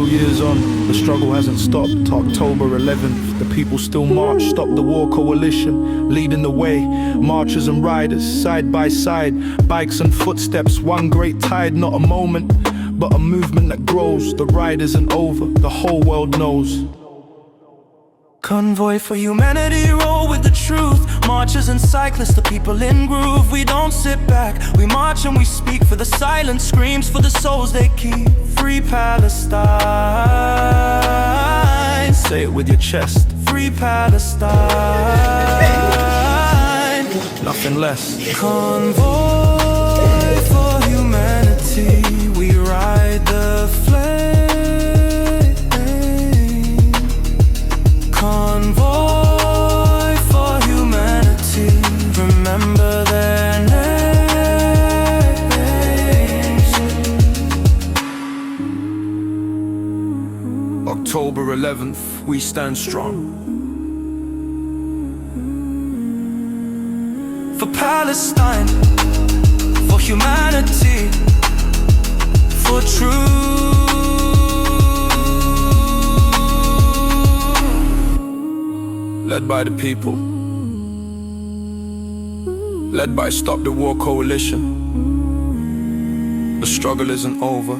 Years on, the struggle hasn't stopped. October 11th, the people still march. Stop the war coalition, leading the way. Marchers and riders, side by side. Bikes and footsteps, one great tide. Not a moment, but a movement that grows. The ride isn't over, the whole world knows. Convoy for humanity, roll with the truth. Marchers and cyclists, the people in groove. We don't sit back, we march and we speak for the silent screams, for the souls they keep. Free Palestine. Say it with your chest. Free Palestine. Nothing less. Convoy for humanity, we ride the flame. Convoy for humanity, remember their names. October 11th, we stand strong. For Palestine, for humanity, for truth. Led by the people, led by Stop the War Coalition. The struggle isn't over,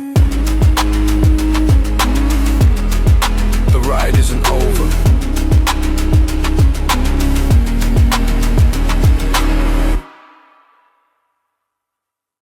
the ride isn't over.